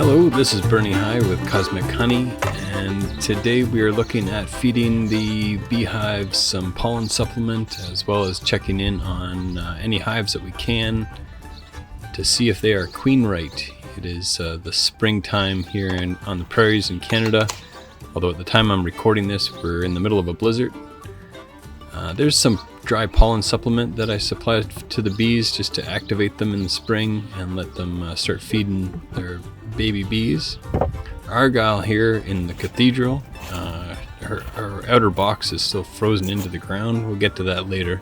Hello, this is Bernie High with Cosmic Honey, and today we are looking at feeding the beehives some pollen supplement, as well as checking in on any hives that we can to see if they are queen right. It is the springtime here on the prairies in Canada, although at the time I'm recording this we're in the middle of a blizzard. There's some dry pollen supplement that I supply to the bees just to activate them in the spring and let them start feeding their baby bees. Argyle here in the cathedral, her outer box is still frozen into the ground. We'll get to that later.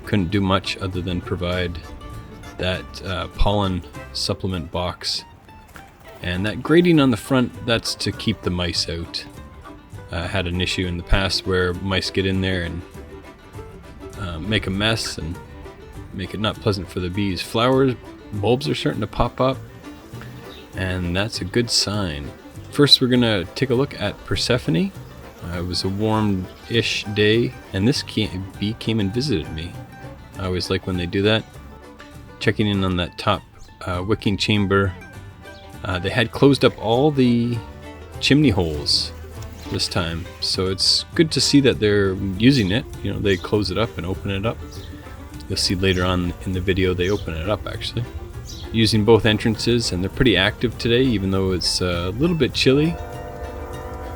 Couldn't do much other than provide that pollen supplement box. And that grating on the front, that's to keep the mice out. I had an issue in the past where mice get in there and make a mess and make it not pleasant for the bees. Flowers, bulbs are starting to pop up, and that's a good sign. First, we're gonna take a look at Persephone. It was a warm-ish day, and this bee came and visited me. I always like when they do that. Checking in on that top wicking chamber. They had closed up all the chimney holes this time, so it's good to see that they're using it. You know, they close it up and open it up. You'll see later on in the video they open it up actually. Using both entrances, and they're pretty active today even though it's a little bit chilly,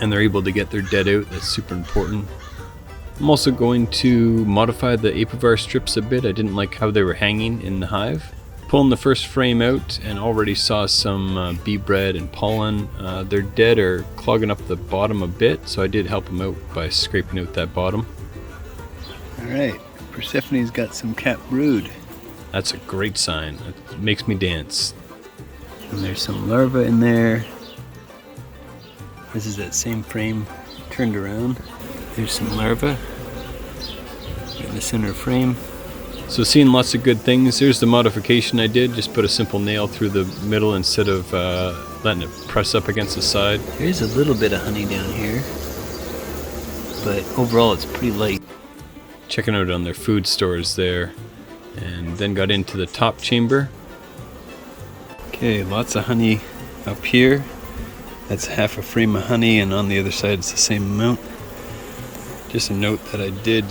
and they're able to get their dead out. That's super important. I'm also going to modify the Apivar strips a bit. I didn't like how they were hanging in the hive. Pulling the first frame out and already saw some bee bread and pollen. Their dead are clogging up the bottom a bit, so I did help them out by scraping out that bottom. Alright, Persephone's got some capped brood. That's a great sign. It makes me dance. And there's some larvae in there. This is that same frame turned around. There's some larvae in the center frame. So seeing lots of good things. There's the modification I did. Just put a simple nail through the middle instead of letting it press up against the side. There's a little bit of honey down here, but overall it's pretty light. Checking out on their food stores there, and then got into the top chamber. Okay, lots of honey up here. That's half a frame of honey, and on the other side it's the same amount. Just a note that I did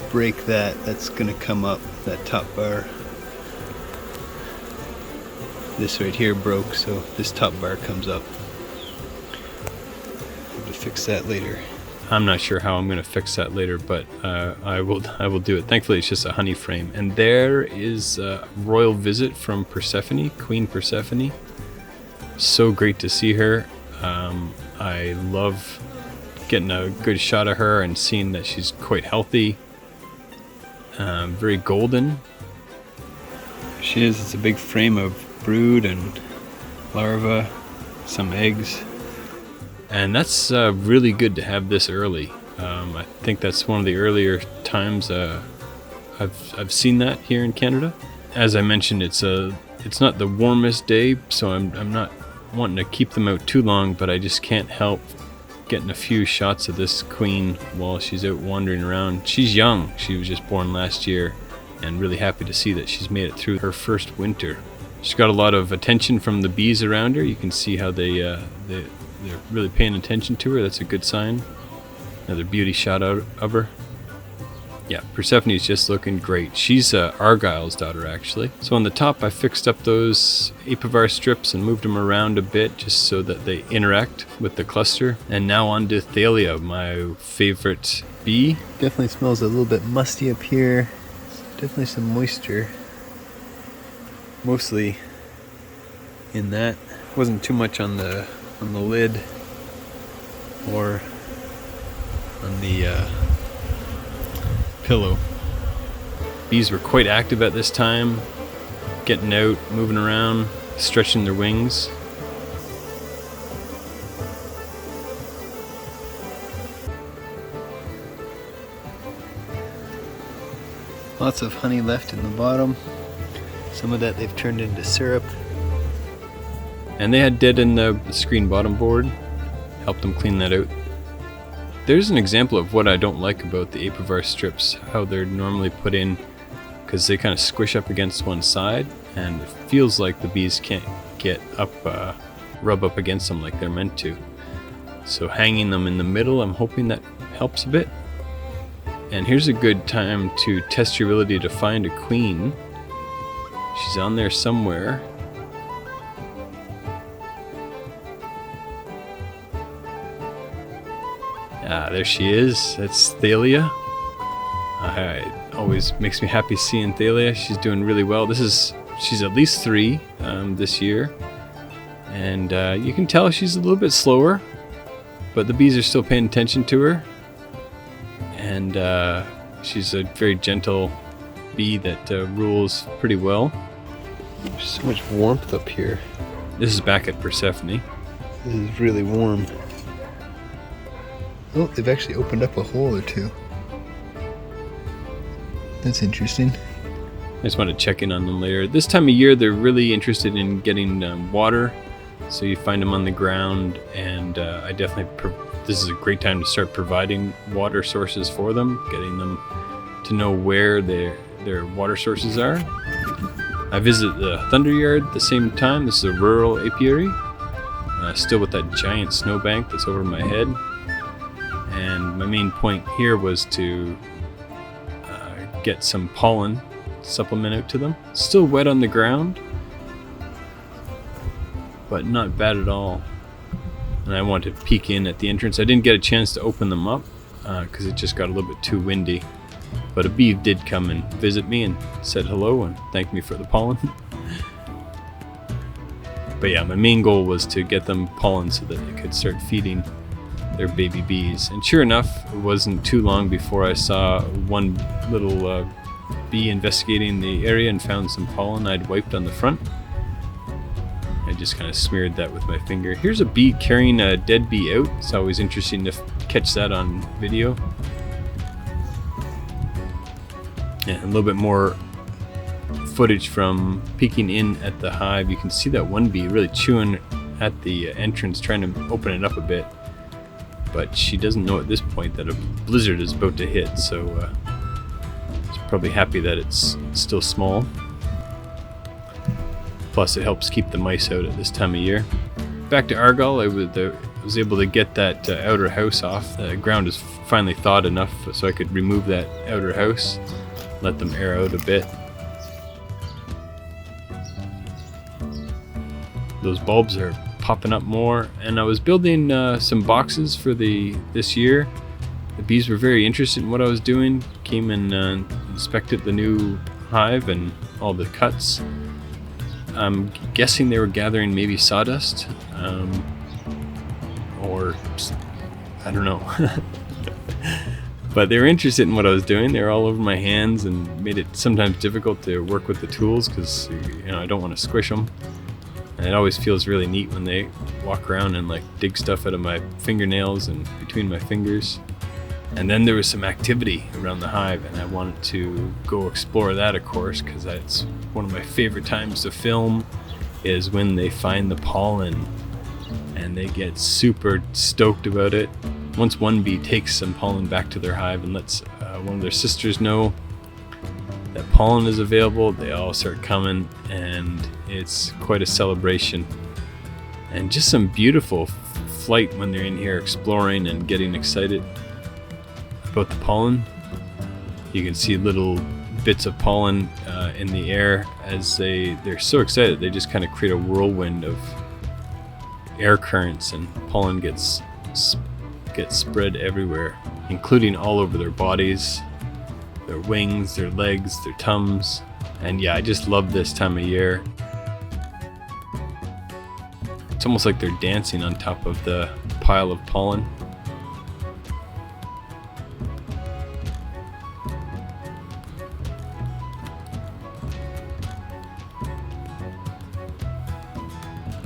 break that's gonna come up, that top bar. This right here broke, so this top bar comes up. I'll fix that later. I'm not sure how I'm gonna fix that later, but I will do it. Thankfully it's just a honey frame. And there is a royal visit from Persephone, Queen Persephone. So great to see her. I love getting a good shot of her and seeing that she's quite healthy. Very golden. She is. It's a big frame of brood and larvae, some eggs. And that's really good to have this early. I think that's one of the earlier times I've seen that here in Canada. As I mentioned, it's not the warmest day, so I'm not wanting to keep them out too long, but I just can't help getting a few shots of this queen while she's out wandering around. She's young. She was just born last year, and really happy to see that she's made it through her first winter. She's got a lot of attention from the bees around her. You can see how they're really paying attention to her. That's a good sign. Another beauty shot out of her. Yeah, Persephone's just looking great. She's Argyle's daughter, actually. So on the top, I fixed up those Apivar strips and moved them around a bit just so that they interact with the cluster. And now on to Thalia, my favorite bee. Definitely smells a little bit musty up here. Definitely some moisture. Mostly in that. Wasn't too much on the lid or on the pillow. Bees were quite active at this time, getting out, moving around, stretching their wings. Lots of honey left in the bottom. Some of that they've turned into syrup. And they had dead in the screen bottom board. Helped them clean that out. There's an example of what I don't like about the Apivar strips, how they're normally put in, because they kind of squish up against one side, and it feels like the bees can't get up, rub up against them like they're meant to. So hanging them in the middle, I'm hoping that helps a bit. And here's a good time to test your ability to find a queen. She's on there somewhere. Ah, there she is. That's Thalia. It always makes me happy seeing Thalia. She's doing really well. She's at least 3 this year. And you can tell she's a little bit slower, but the bees are still paying attention to her. And she's a very gentle bee that rules pretty well. There's so much warmth up here. This is back at Persephone. This is really warm. Oh, they've actually opened up a hole or two. That's interesting. I just want to check in on them later. This time of year, they're really interested in getting water. So you find them on the ground, and I definitely, this is a great time to start providing water sources for them, getting them to know where their water sources are. I visit the Thunder Yard at the same time. This is a rural apiary, still with that giant snowbank that's over my head. And my main point here was to get some pollen supplement out to them. Still wet on the ground, but not bad at all. And I wanted to peek in at the entrance. I didn't get a chance to open them up because it just got a little bit too windy. But a bee did come and visit me and said hello and thanked me for the pollen. But yeah, my main goal was to get them pollen so that they could start feeding their baby bees. And sure enough, it wasn't too long before I saw one little bee investigating the area and found some pollen I'd wiped on the front. I just kind of smeared that with my finger. Here's a bee carrying a dead bee out. It's always interesting to catch that on video. And a little bit more footage from peeking in at the hive. You can see that one bee really chewing at the entrance, trying to open it up a bit. But she doesn't know at this point that a blizzard is about to hit, so she's probably happy that it's still small. Plus it helps keep the mice out at this time of year. Back to Argyle, I was able to get that outer house off. The ground is finally thawed enough so I could remove that outer house, let them air out a bit. Those bulbs are popping up more, and I was building some boxes for this year. The bees were very interested in what I was doing, came and inspected the new hive and all the cuts. I'm guessing they were gathering maybe sawdust, or I don't know. But they were interested in what I was doing. They were all over my hands and made it sometimes difficult to work with the tools because I don't want to squish them. And it always feels really neat when they walk around and like dig stuff out of my fingernails and between my fingers. And then there was some activity around the hive, and I wanted to go explore that, of course, because that's one of my favorite times to film, is when they find the pollen and they get super stoked about it. Once one bee takes some pollen back to their hive and lets one of their sisters know that pollen is available, they all start coming, and it's quite a celebration. And just some beautiful flight when they're in here exploring and getting excited about the pollen. You can see little bits of pollen in the air as they're so excited. They just kind of create a whirlwind of air currents, and pollen gets spread everywhere, including all over their bodies, their wings, their legs, their tums. And yeah, I just love this time of year. It's almost like they're dancing on top of the pile of pollen.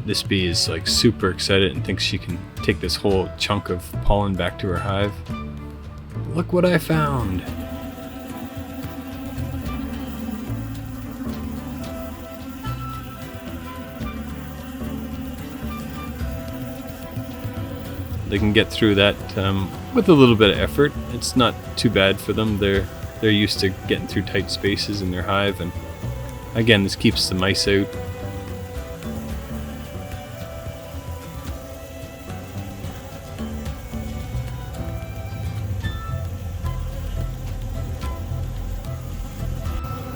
This bee is like super excited and thinks she can take this whole chunk of pollen back to her hive. Look what I found! They can get through that with a little bit of effort. It's not too bad for them. They're used to getting through tight spaces in their hive, and again, this keeps the mice out.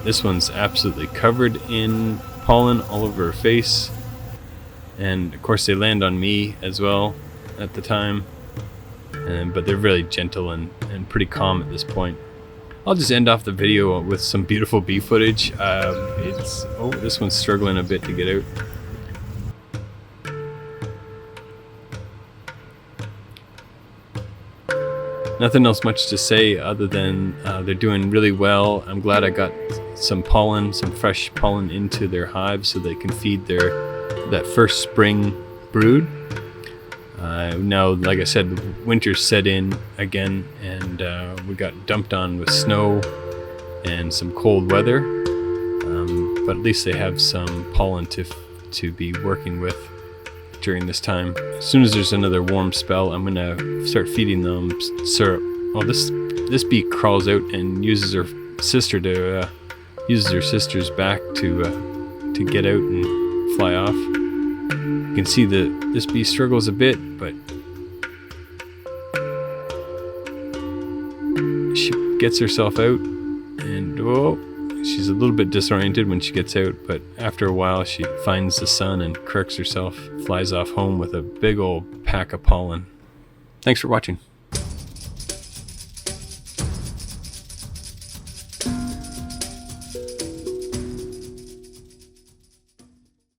this one's absolutely covered in pollen all over her face. And of course they land on me as well at the time. But they're really gentle and pretty calm at this point. I'll just end off the video with some beautiful bee footage. This one's struggling a bit to get out. Nothing else much to say other than they're doing really well. I'm glad I got some pollen, some fresh pollen into their hives so they can feed that first spring brood. Now, like I said, winter's set in again, and we got dumped on with snow and some cold weather. But at least they have some pollen to be working with during this time. As soon as there's another warm spell, I'm gonna start feeding them syrup. Well, this bee crawls out and uses her sister's back to get out and fly off. You can see that this bee struggles a bit, but she gets herself out, and she's a little bit disoriented when she gets out, but after a while she finds the sun and corrects herself, flies off home with a big old pack of pollen. Thanks for watching.